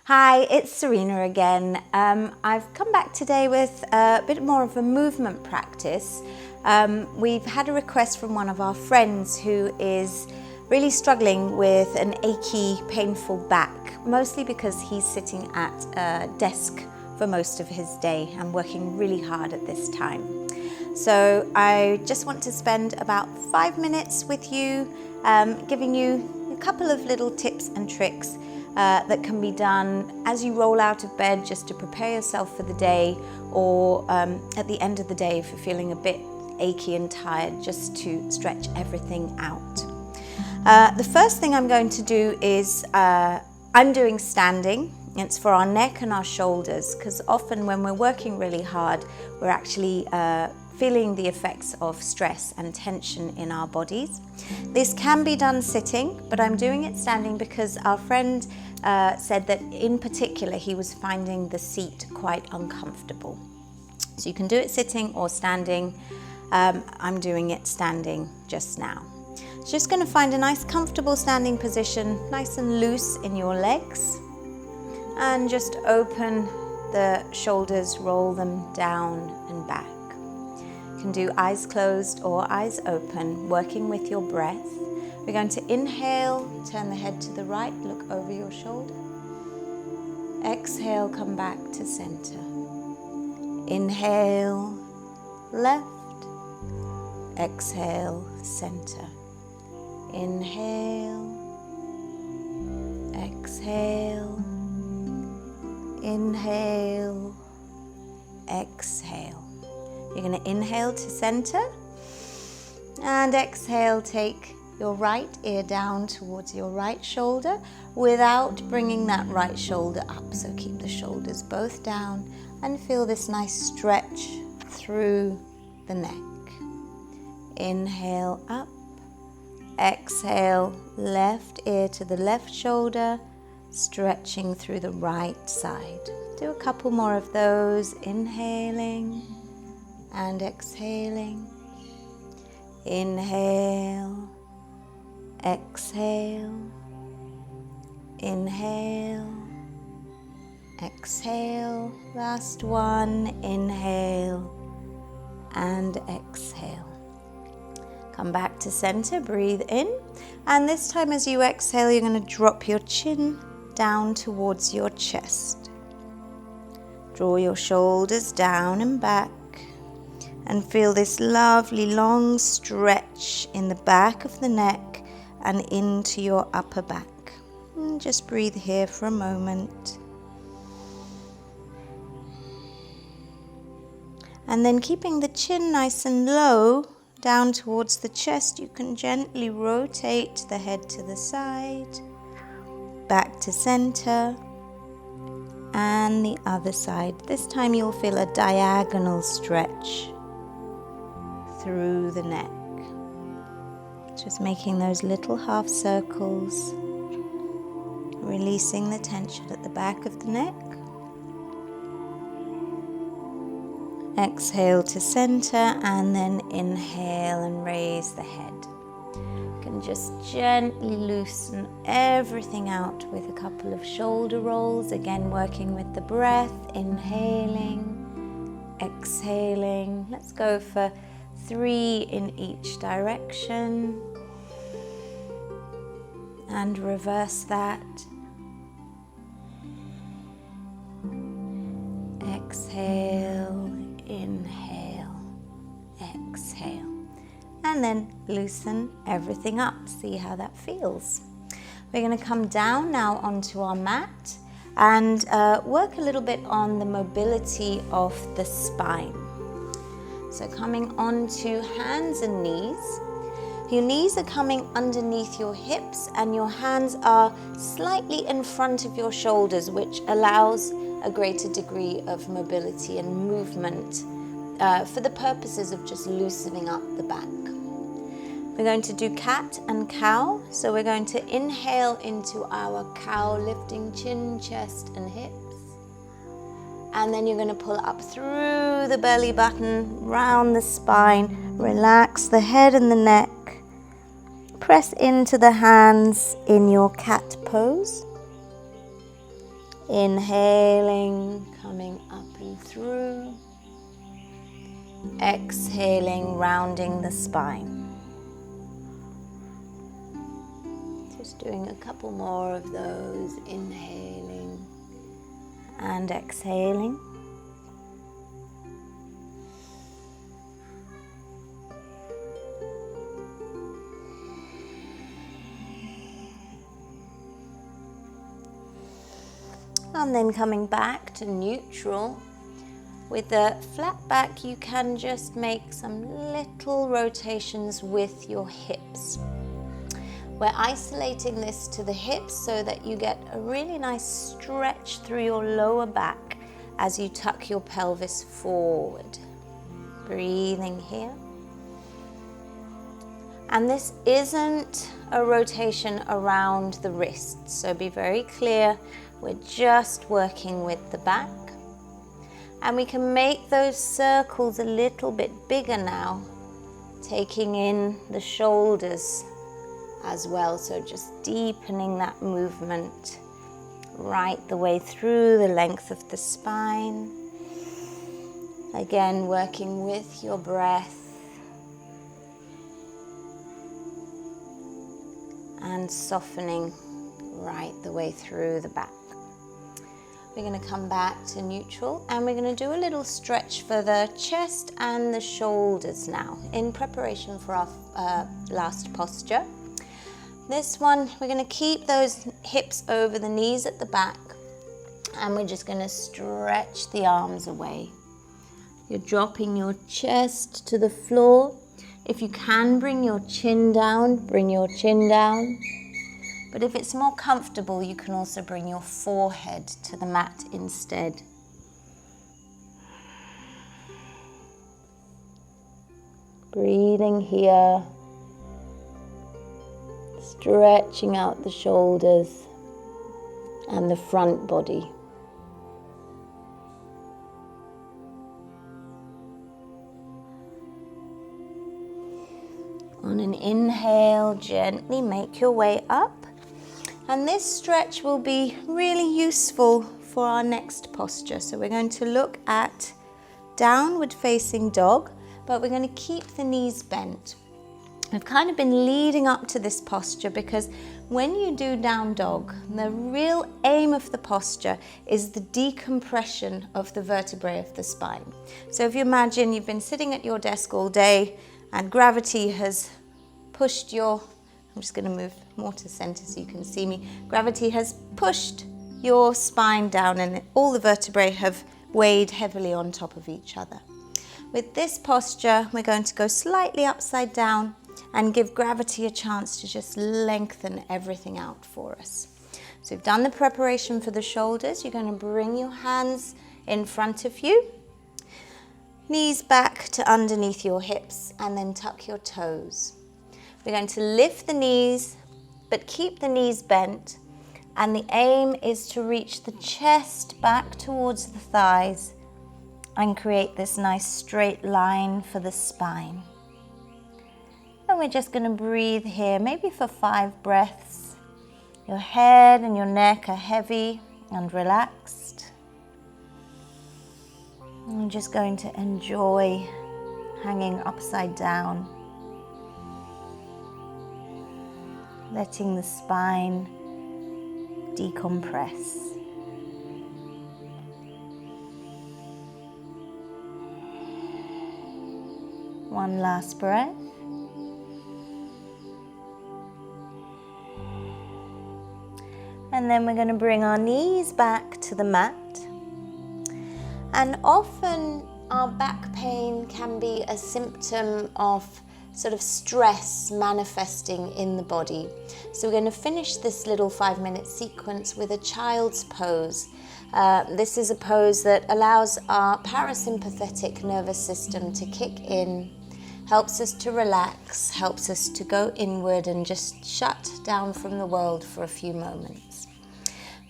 Hi, it's Serena again. I've come back today with a bit more of a movement practice. We've had a request from one of our friends who is really struggling with an achy, painful back, mostly because he's sitting at a desk for most of his day and working really hard at this time. So I just want to spend about 5 minutes with you, giving you a couple of little tips and tricks that can be done as you roll out of bed just to prepare yourself for the day, or at the end of the day if you're feeling a bit achy and tired, just to stretch everything out. The first thing I'm going to do is I'm doing standing. It's for our neck and our shoulders, because often when we're working really hard, we're actually feeling the effects of stress and tension in our bodies. This can be done sitting, but I'm doing it standing because our friend said that in particular he was finding the seat quite uncomfortable. So you can do it sitting or standing. I'm doing it standing just now. So just going to find a nice comfortable standing position, nice and loose in your legs, and just open the shoulders, roll them down and back. You can do eyes closed or eyes open, working with your breath. We're going to inhale, turn the head to the right, look over your shoulder. Exhale, come back to center. Inhale, left. Exhale, center. Inhale, exhale, inhale, exhale. You're going to inhale to center and exhale, take your right ear down towards your right shoulder without bringing that right shoulder up. So keep the shoulders both down and feel this nice stretch through the neck. Inhale up, exhale, left ear to the left shoulder, stretching through the right side. Do a couple more of those, inhaling and exhaling. Inhale, exhale, inhale, exhale. Last one, inhale and exhale. Come back to center, breathe in, and this time as you exhale, you're going to drop your chin down towards your chest. Draw your shoulders down and back, and feel this lovely long stretch in the back of the neck and into your upper back. And just breathe here for a moment. And then keeping the chin nice and low down towards the chest, you can gently rotate the head to the side, back to center, and the other side. This time you'll feel a diagonal stretch through the neck. Just making those little half circles, releasing the tension at the back of the neck. Exhale to center and then inhale and raise the head. You can just gently loosen everything out with a couple of shoulder rolls, again working with the breath, inhaling, exhaling. Let's go for 3 in each direction and reverse that. Exhale, inhale, exhale, and then loosen everything up. See how that feels. We're going to come down now onto our mat and work a little bit on the mobility of the spine. So coming onto hands and knees. Your knees are coming underneath your hips and your hands are slightly in front of your shoulders, which allows a greater degree of mobility and movement for the purposes of just loosening up the back. We're going to do cat and cow. So we're going to inhale into our cow, lifting chin, chest and hips. And then you're going to pull up through the belly button, round the spine, relax the head and the neck. Press into the hands in your cat pose. Inhaling, coming up and through. Exhaling, rounding the spine. Just doing a couple more of those. Inhaling and exhaling. And then coming back to neutral. With the flat back, you can just make some little rotations with your hips. We're isolating this to the hips so that you get a really nice stretch through your lower back as you tuck your pelvis forward. Breathing here. And this isn't a rotation around the wrists, so be very clear. We're just working with the back. And we can make those circles a little bit bigger now, taking in the shoulders as well. So just deepening that movement right the way through the length of the spine. Again, working with your breath. And softening right the way through the back. We're going to come back to neutral and we're going to do a little stretch for the chest and the shoulders now in preparation for our last posture. This one, we're going to keep those hips over the knees at the back and we're just going to stretch the arms away. You're dropping your chest to the floor. If you can bring your chin down, bring your chin down. But if it's more comfortable, you can also bring your forehead to the mat instead. Breathing here. Stretching out the shoulders and the front body. On an inhale, gently make your way up. And this stretch will be really useful for our next posture. So we're going to look at downward facing dog, but we're going to keep the knees bent. I've kind of been leading up to this posture because when you do down dog, the real aim of the posture is the decompression of the vertebrae of the spine. So if you imagine you've been sitting at your desk all day and gravity has pushed your, I'm just going to move more to center so you can see me. Gravity has pushed your spine down and all the vertebrae have weighed heavily on top of each other. With this posture, we're going to go slightly upside down and give gravity a chance to just lengthen everything out for us. So we've done the preparation for the shoulders. You're going to bring your hands in front of you, knees back to underneath your hips, and then tuck your toes. We're going to lift the knees, but keep the knees bent. And the aim is to reach the chest back towards the thighs and create this nice straight line for the spine. And we're just going to breathe here, maybe for 5 breaths. Your head and your neck are heavy and relaxed. And you're just going to enjoy hanging upside down. Letting the spine decompress. One last breath. And then we're going to bring our knees back to the mat. And often our back pain can be a symptom of sort of stress manifesting in the body. So we're going to finish this little 5-minute sequence with a child's pose. This is a pose that allows our parasympathetic nervous system to kick in, helps us to relax, helps us to go inward and just shut down from the world for a few moments.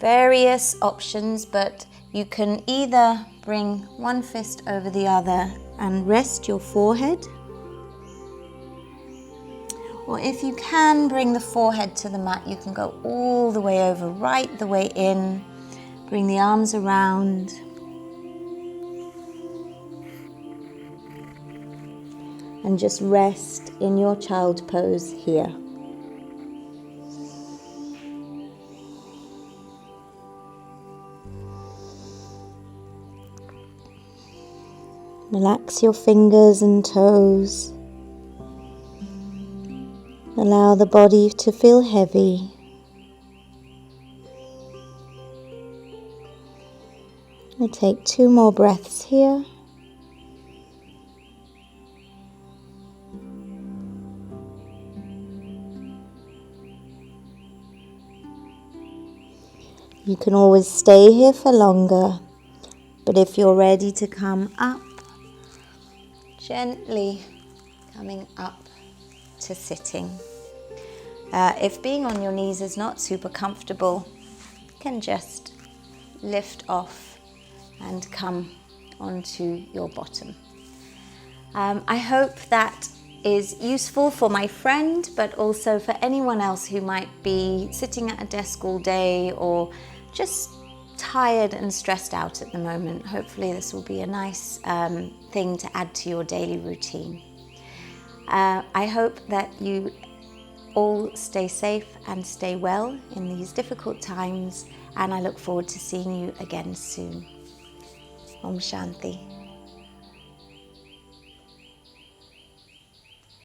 Various options, but you can either bring one fist over the other and rest your forehead, or if you can bring the forehead to the mat, you can go all the way over, right the way in, Bring the arms around. And just rest in your child pose here. Relax your fingers and toes. Allow the body to feel heavy. We'll take 2 more breaths here. You can always stay here for longer, but if you're ready to come up, gently coming up to sitting. If being on your knees is not super comfortable, you can just lift off and come onto your bottom. I hope that is useful for my friend, but also for anyone else who might be sitting at a desk all day or just tired and stressed out at the moment. Hopefully this will be a nice thing to add to your daily routine. I hope that you all stay safe and stay well in these difficult times, and I look forward to seeing you again soon. Om Shanti.